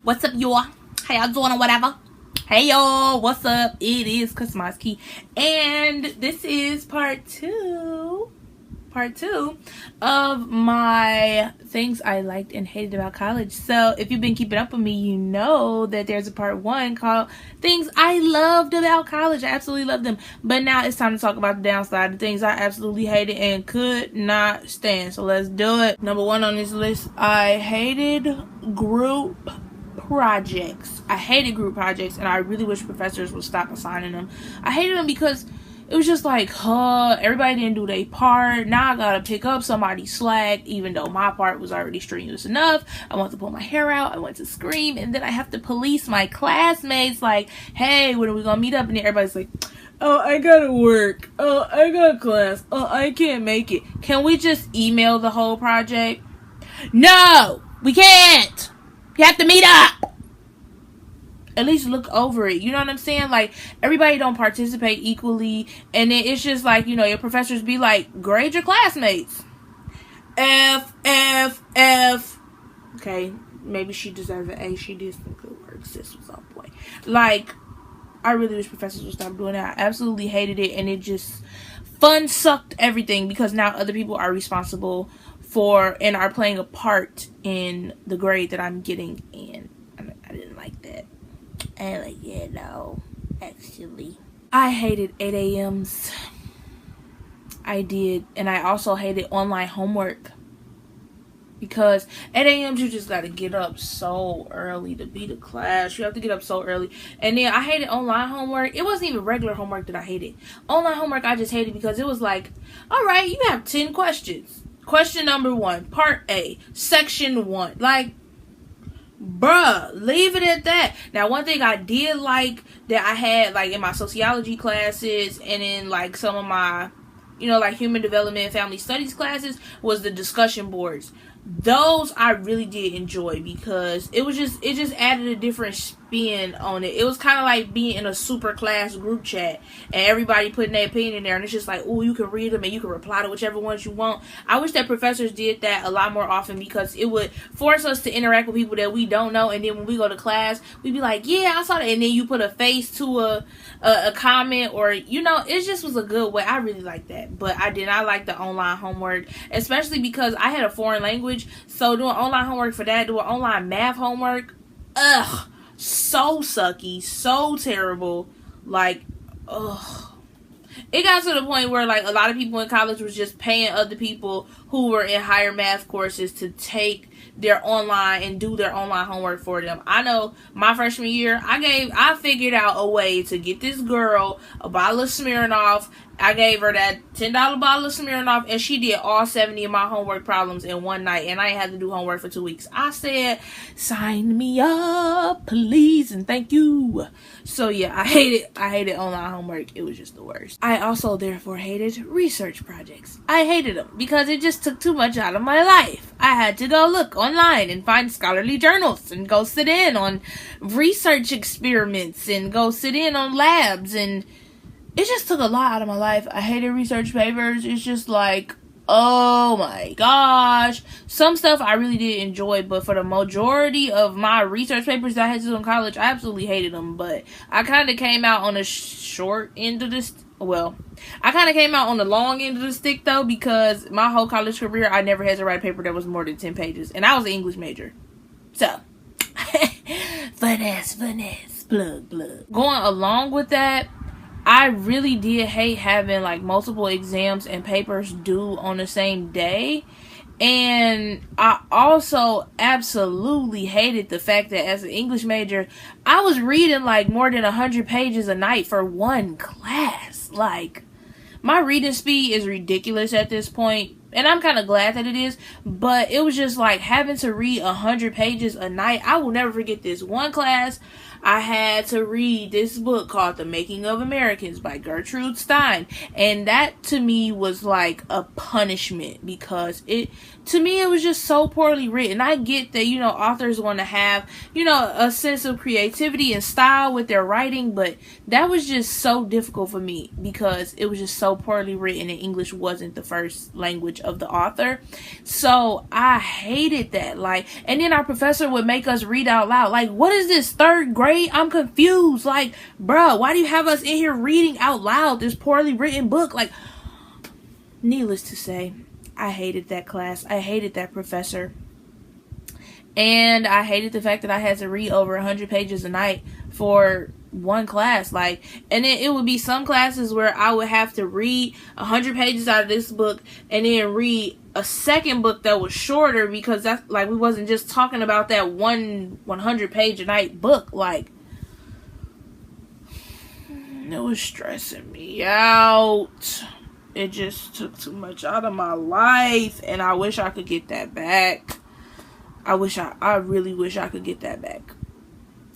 What's up, y'all? How y'all doing or whatever? Hey, y'all. What's up? It is Customized Key. And this is part two of my things I liked and hated about college. So if you've been keeping up with me, you know that there's a part one called Things I Loved About College. I absolutely loved them. But now it's time to talk about the downside, the things I absolutely hated and could not stand. So let's do it. Number one on this list, I hated group projects. I hated group projects, and I really wish professors would stop assigning them. I hated them because it was just like, everybody didn't do their part. Now I gotta pick up somebody's slack, even though my part was already strenuous enough. I want to pull my hair out, I want to scream, and then I have to police my classmates like, hey, when are we gonna meet up? And then everybody's like, oh, I gotta work. Oh, I got class. Oh, I can't make it. Can we just email the whole project? No, we can't. You have to meet up. At least look over it. You know what I'm saying? Like, everybody don't participate equally. And then it's just like, you know, your professors be like, grade your classmates. F. Okay, maybe she deserved an A. She did some good work. Sis was on point. Like, I really wish professors would stop doing that. I absolutely hated it. And it just fun sucked everything, because now other people are responsible for and are playing a part in the grade that I'm getting in. I didn't like that. And like, yeah, no, actually. I hated 8 a.m.s. I did. And I also hated online homework. Because 8 a.m.s, you just gotta get up so early to be to class. You have to get up so early. And then I hated online homework. It wasn't even regular homework that I hated. Online homework I just hated because it was like, alright, you have 10 questions. Question number 1, part A, section 1. Like, bruh, leave it at that. Now, one thing I did like that I had, like, in my sociology classes and in, like, some of my, you know, like, human development and family studies classes was the discussion boards. Those I really did enjoy because it just added a different spin on it. It was kind of like being in a super class group chat and everybody putting their opinion in there, and it's just like, oh, you can read them and you can reply to whichever ones you want. I wish that professors did that a lot more often, because it would force us to interact with people that we don't know, and then when we go to class, we'd be like, yeah, I saw that, and then you put a face to a comment, or, you know, it just was a good way. I really liked that, but I did not like the online homework, especially because I had a foreign language. So doing online homework for that, doing online math homework, ugh, so sucky, so terrible. Like, ugh. It got to the point where, like, a lot of people in college was just paying other people who were in higher math courses to take their online and do their online homework for them. I know my freshman year, I figured out a way to get this girl a bottle of Smirnoff. I gave her that $10 bottle of Smirnoff, and she did all 70 of my homework problems in one night, and I ain't had to do homework for 2 weeks. I said, sign me up, please, and thank you. So yeah, I hated online homework. It was just the worst. I also therefore hated research projects. I hated them because it just took too much out of my life. I had to go look online and find scholarly journals and go sit in on research experiments and go sit in on labs, and it just took a lot out of my life. I hated research papers. It's just like, oh my gosh. Some stuff I really did enjoy, but for the majority of my research papers that I had to do in college, I absolutely hated them. But I kind of came out on the short end of this. Well, I kind of came out on the long end of the stick, though, because my whole college career, I never had to write a paper that was more than 10 pages. And I was an English major. So, finesse, plug. Going along with that, I really did hate having, like, multiple exams and papers due on the same day. And I also absolutely hated the fact that as an English major, I was reading, like, more than 100 pages a night for one class. Like, my reading speed is ridiculous at this point, and I'm kind of glad that it is, but it was just like having to read 100 pages a night. I will never forget this one class. I had to read this book called The Making of Americans by Gertrude Stein. And that to me was like a punishment, because to me it was just so poorly written. I get that, you know, authors want to have, you know, a sense of creativity and style with their writing, but that was just so difficult for me because it was just so poorly written and English wasn't the first language of the author. So I hated that. Like, and then our professor would make us read out loud. Like, what is this, 3rd grade? I'm confused. Like, bruh, why do you have us in here reading out loud this poorly written book? Like, needless to say, I hated that class. I hated that professor. And I hated the fact that I had to read over 100 pages a night for one class. Like, and then it would be some classes where I would have to read 100 pages out of this book and then read a second book that was shorter, because that's like, we wasn't just talking about that 100 page a night book. Like, it was stressing me out. It just took too much out of my life, and I wish I could get that back. I really wish I could get that back.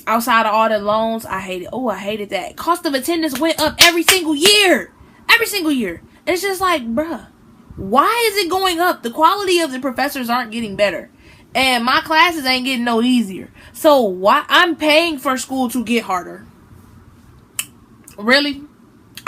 Outside of all the loans, I hated that. Cost of attendance went up every single year. Every single year. It's just like, bruh, why is it going up? The quality of the professors aren't getting better. And my classes ain't getting no easier. So why I'm paying for school to get harder? Really?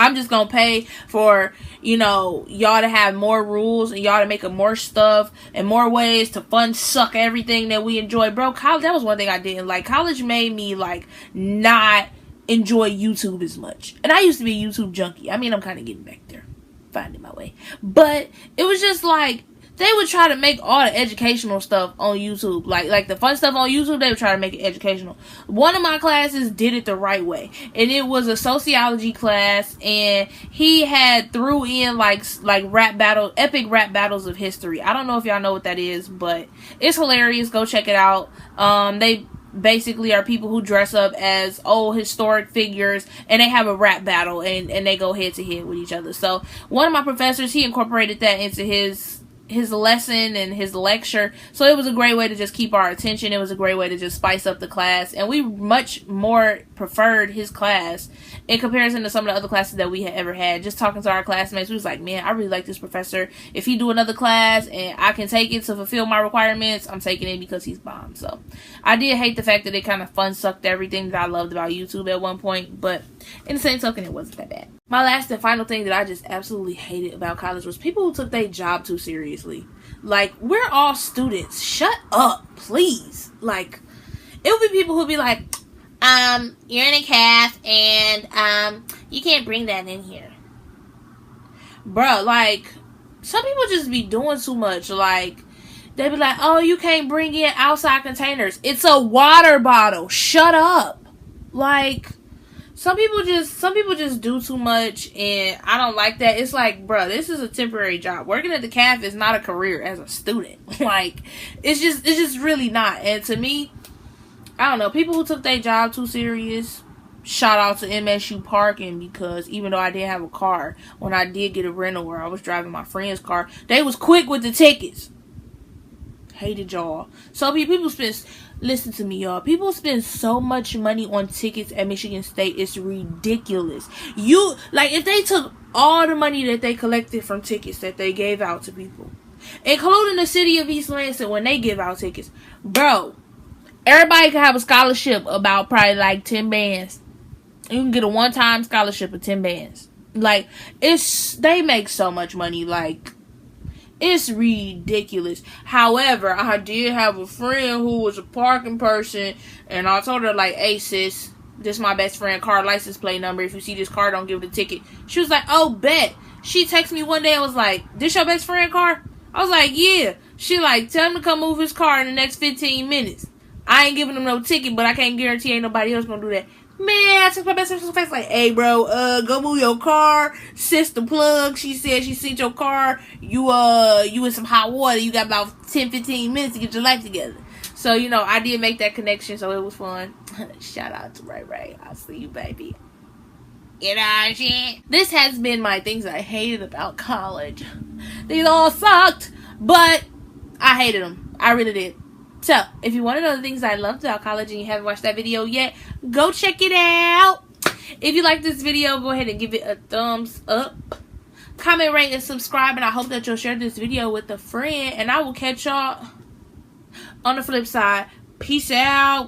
I'm just gonna pay for, y'all to have more rules and y'all to make up more stuff and more ways to fun suck everything that we enjoy. Bro, college, that was one thing I didn't like. College made me, like, not enjoy YouTube as much. And I used to be a YouTube junkie. I mean, I'm kind of getting back there, finding my way. But it was just like, they would try to make all the educational stuff on YouTube. Like the fun stuff on YouTube, they would try to make it educational. One of my classes did it the right way. And it was a sociology class. And he had threw in like epic rap battles of history. I don't know if y'all know what that is, but it's hilarious. Go check it out. They basically are people who dress up as old historic figures, and they have a rap battle, and they go head to head with each other. So one of my professors, he incorporated that into his lesson and his lecture. So it was a great way to just keep our attention. It was a great way to just spice up the class. And we much more preferred his class in comparison to some of the other classes that we had ever had. Just talking to our classmates, we was like, man, I really like this professor. If he do another class and I can take it to fulfill my requirements, I'm taking it because he's bomb. So I did hate the fact that it kind of fun sucked everything that I loved about YouTube at one point. But in the same token, it wasn't that bad. My last and final thing that I just absolutely hated about college was people who took their job too seriously. Like, we're all students. Shut up, please. Like, it would be people who'd be like, you're in a cast and, you can't bring that in here. Bruh, like, some people just be doing too much. Like, they be like, oh, you can't bring in outside containers. It's a water bottle. Shut up. Like, some people just do too much, and I don't like that. It's like, bro, this is a temporary job. Working at the caf is not a career as a student. Like, it's just really not. And to me, I don't know, people who took their job too serious, shout out to MSU parking, because even though I didn't have a car, when I did get a rental where I was driving my friend's car, they was quick with the tickets. Hated y'all. So people spend, listen to me, y'all. People spend so much money on tickets at Michigan State. It's ridiculous. If they took all the money that they collected from tickets that they gave out to people, including the city of East Lansing when they give out tickets, bro, everybody can have a scholarship about probably like 10 bands. You can get a one-time scholarship of 10 bands. Like, they make so much money. Like, it's ridiculous. However, I did have a friend who was a parking person, and I told her, like, hey, sis, this is my best friend car license plate number. If you see this car, don't give it a ticket. She was like, oh, bet. She texted me one day and was like, this your best friend car? I was like, yeah. She like, tell him to come move his car in the next 15 minutes. I ain't giving him no ticket, but I can't guarantee ain't nobody else gonna do that. Man, I took my best friend's face like, hey, bro, go move your car. Sister plug. She said she seen your car. You in some hot water. You got about 10-15 minutes to get your life together. So, I did make that connection, so it was fun. Shout out to Ray. I'll see you, baby. Shit. This has been my things I hated about college. These all sucked, but I hated them. I really did. So, if you want to know the things I loved about college and you haven't watched that video yet, go check it out. If you like this video, go ahead and give it a thumbs up. Comment, rate, and subscribe. And I hope that you'll share this video with a friend. And I will catch y'all on the flip side. Peace out.